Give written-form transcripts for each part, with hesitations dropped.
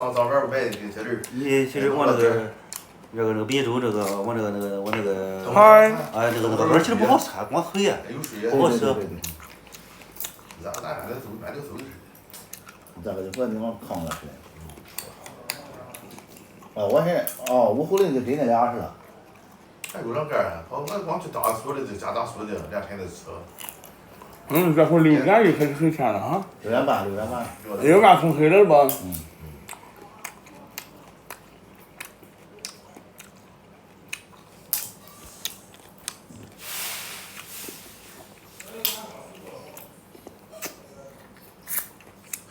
早点买的这点儿。其实我那个别州我那个，嗨，哎那个味其实不好吃，光脆呀，不好吃。咱按这走的。这个就搁地方炕了似的。五湖里就跟那俩似的。还有两干儿，我光去大苏的，就加大苏的，2天就吃了。这会6点就开始黑天了哈。6点半。6点半天黑了吧？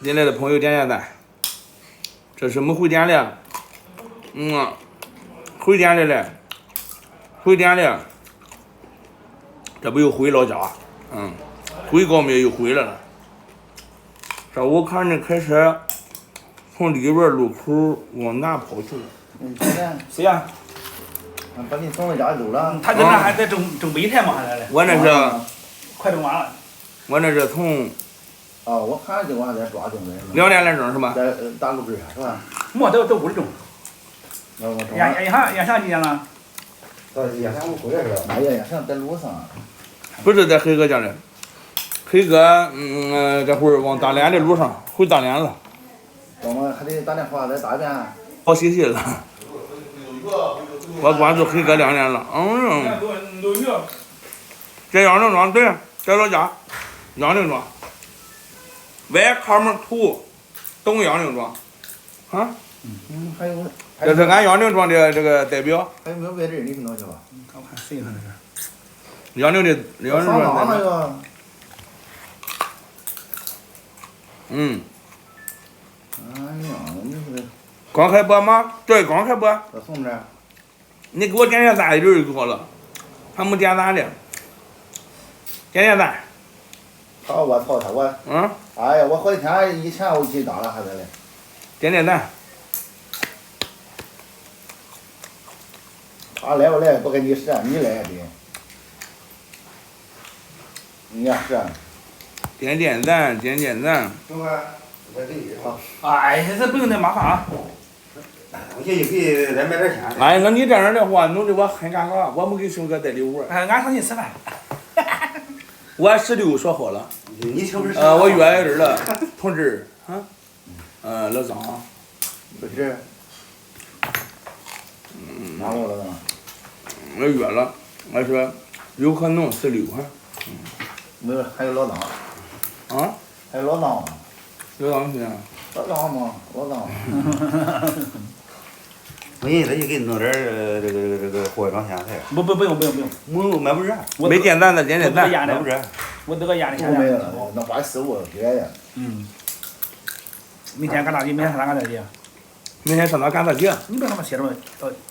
进来的朋友点赞，这是没回点的，回点的嘞，回点的，这不又回老家，回高灭又回来了。这我看着开车从里边路口往南跑去了。谁呀？把你送到家走了。他在那还在整备田嘛，还在嘞。我那是快整完了。我那是从。我看着我还在抓种子。2点来钟是吧？在大路边上是吧？没，在屋里种。烟霞几点了？烟霞我回来是吧？那烟霞在路上。不是在黑哥家里，黑哥这会儿往大连的路上回大连了。我们还得打电话在大连。好歇歇了。我关注黑哥2年了，在杨凌庄，对，在老家，杨凌庄。外卡门土，东杨凌庄，啊？还有。这是俺杨凌庄的这个代表。还有没有别人？你听到去吧？我看谁看这是？杨凌庄代表。哎呀，你这。刚开播吗？对，刚开播。这送这。你给我点赞一阵就好了，还没点赞的。点赞。好，我操他我。哎呀，我好几天以前我给打了还在嘞。点赞。他来不来不跟你说，你来的。你也是。点赞。行吧，再给你好。哎，这不用那麻烦啊。我建议给再买点钱。哎，你这样的话弄得我很尴尬，我没给熊哥带礼物。俺上去吃饭。我16说好了。你听不是？我约人了，同志老张。不是。哪个老张？我约了，我说有可能16哈。没有，还有老张。还有老张。老张是啥？老张吗？老张。我寻思他就给你弄点这个化妆线材。不用。买不着。没点赞的点赞。买不着。我这个烟的。我没了，那把15个给呀。明天干啥去？明天上哪干啥去？明天上哪干啥去？你别他妈写着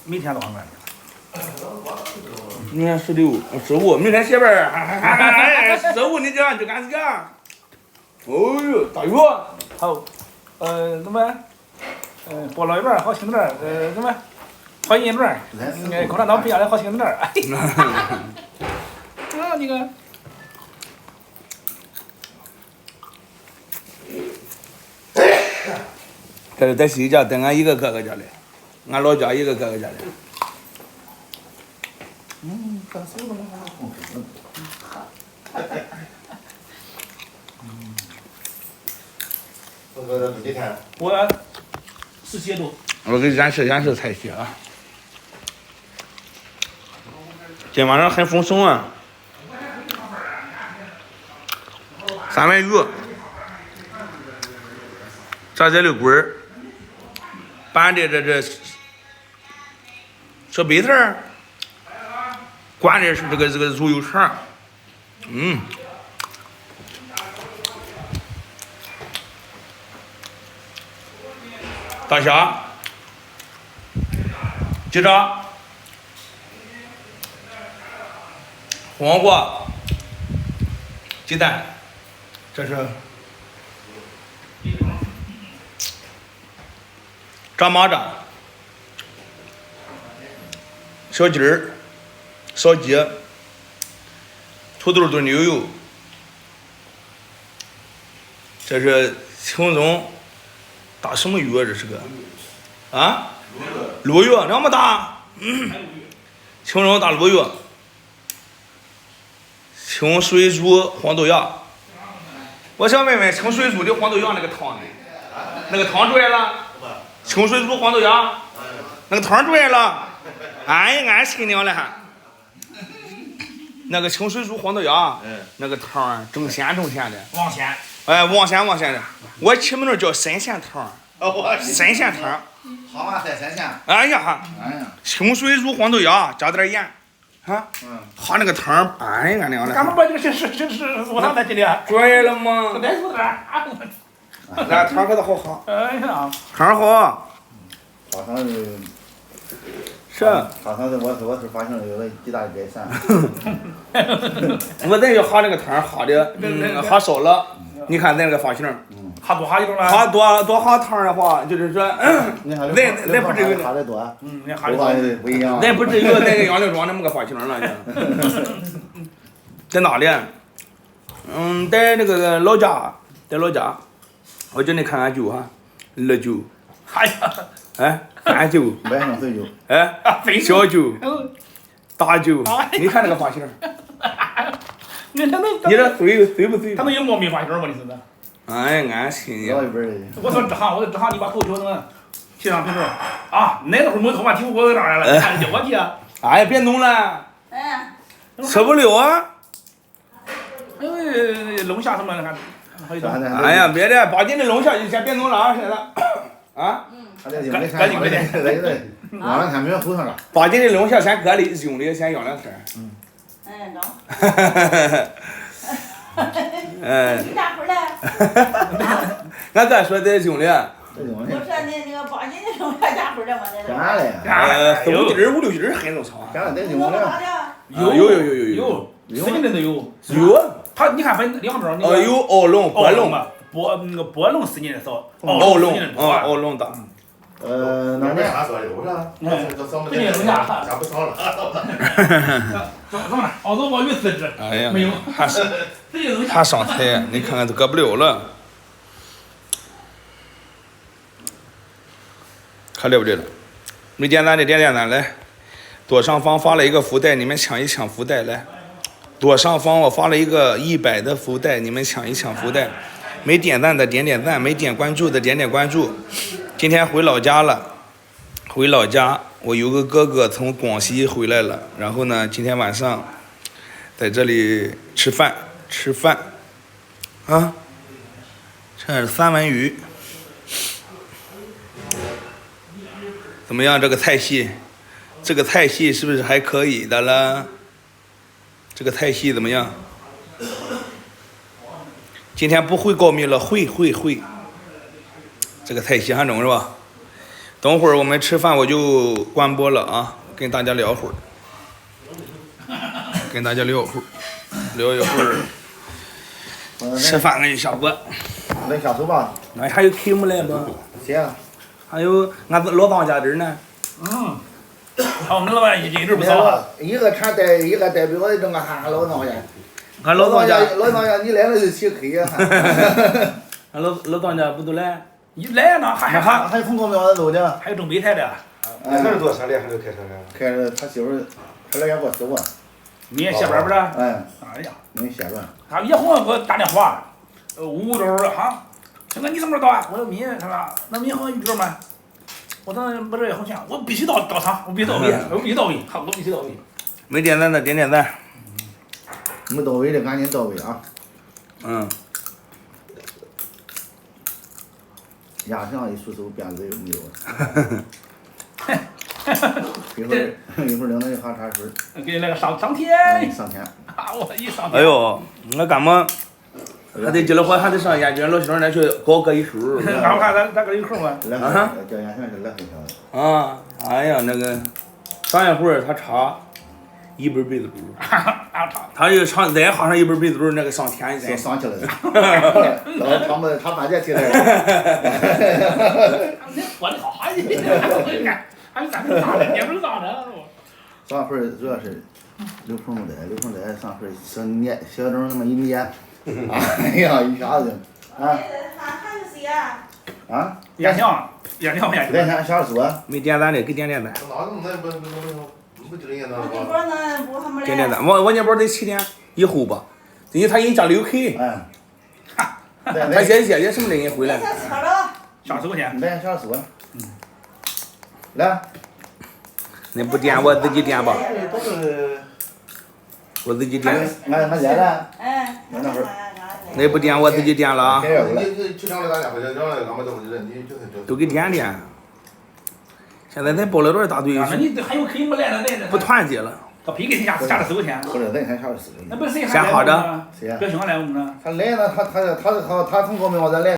每天都上班去。明天15，明天下班15你就干这个。哦呦，大鱼。好，怎么？剥老一半好青点怎么？好银段共产党不要的好青点你个。这是在谁家？在俺一个哥哥家里，俺老家一个哥哥家里。干什么我17度。我给演示菜系啊。今晚上很丰盛啊，3文鱼，炸这溜棍儿，拌的这小白菜儿，灌的是这个肉油肠，大虾，鸡爪，黄瓜，鸡蛋，这是炸蚂蚱，小鸡儿，烧鸡，土豆炖牛油，这是青葱打什么鱼啊？这是个啊？鲈鱼那么大？清蒸大鲈鱼，清水煮黄豆芽。我想问问，清水煮的黄豆芽那个汤呢？那个汤出来了？清水煮黄豆芽，那个汤出来了？哎呀，俺亲娘了还。那个清水煮黄豆芽，那个汤正鲜的。王鲜。哎，王鲜的，我起名叫神仙汤。神仙汤。好嘛，在神仙。哎呀，清水煮黄豆芽，加点盐，啊，哈那个汤，哎呀，俺娘的。干嘛把这个是我上在这里？对了嘛。再说点。那汤可是好喝。哎呀，汤好。好像是。是。好像是我是发现了有了极大的改善。我咱就喝那个汤喝的，喝少了。你看咱那个发型。喝多喝一种了。喝多喝汤的话，就是说，咱不至于。喝的多。那喝的多。不一样。咱不至于在个杨柳庄那么个发型了。在哪里？在那个老家，我叫你看看酒哈，乐酒。哎呀。哎，干酒。买上醉酒。哎，小酒。大酒。你看那个发型。你这醉不醉？他能有毛病发型吗？你说的？哎，俺亲呀！我说这行，你把头调成贴上平头啊！那会儿没头发，剃胡子哪来了？你看叫我剃。哎呀，别弄了。哎。吃不了啊。因为龙虾什么的还。哎呀，别的8斤的龙虾就先别弄了啊！现在。啊。赶紧的。养两天没有后头了。8斤的龙虾先搁里用的，先养2天。哎，中。哎。你咋回来？俺咋说在用的？我说那个8斤的龙虾咋回来嘛？那干了。4、5斤、5、6斤很正常。干了得用了。有4斤的都有。有。他你看分2种。有澳龙、博龙嘛，博龙4斤的少，澳龙澳龙大。那没啥说的，我说，这怎么的？加不上了。怎么了？澳洲鲍鱼4只。哎呀，没有。还上菜，你看看都搁不了了。可了不得了！没点赞的点赞来，左上方发了一个福袋，你们抢一抢福袋来。左上方我发了一个100的福袋，你们抢一抢福袋。没点赞的点点赞，没点关注的点点关注。今天回老家了，回老家，我有个哥哥从广西回来了，然后呢，今天晚上在这里吃饭啊，这是3文鱼，怎么样？这个菜系是不是还可以的了？这个菜系怎么样？今天不会告密了，会。这个菜系还中是吧？等会儿我们吃饭我就关播了啊，跟大家聊会儿，聊一会儿。吃饭了就下播。来下手吧。那还有题目来不？写了。还有俺老张家这儿呢。我们老板一直不少。一个代表的这个喊老张家。俺老张家，你来了就起亏呀！俺老张家不都来？一来呢还有红光苗的走的，还有种备胎的。那是坐车的还是开车的？开着他媳妇儿，他俩也给我走啊。你也下班不是？哎呀，没下班。他叶红给我打电话，5周哈，现在你什么时候到啊？我说他说那明恒预周吗？我说不是好像，我必须到场，我必须到位，我必须到位。没点赞的点点赞。没到位的赶紧到位啊！压上一出手，辫子又没有。一会儿领着你喝茶水。给你来个上天。上天。我一上天。哎呦，我干嘛？还得结了婚，还得上燕京老乡那去搞个一手。俺们看咱个一口嘛。来回叫燕京是来回条。啊，哎呀，那个上一会儿他插1本被子布，他就上再画上1本被子布，那个上天去。上去了。他把这起来了。我的好，还是咱们大的，也不是大的。上回主要是刘鹏在上回小钟那么一捏，哎呀一下子啊。还有谁呀？啊，眼墙面不带钱下2万。没点赞的给点赞。哪那不这个样子我这吗？波呢不还没点点赞，来。我那边得7点以后吧，因为他已经加6K，嗯。他现在也什么的人回来。先测了，下10块钱。你带下4万。来。那不点我自己点吧，都是我自己点。俺来了。哎，那会儿。那不点我自己点了啊。你去两的大家回来，两的俺们都不人，你都给点点。现在咱报了多少大队？那你还有可以没来的来的。不团结了。他非给人家加了10块钱。或者咱先下4那不是谁先好着。表兄来我们呢？他来了，他从高明往这来。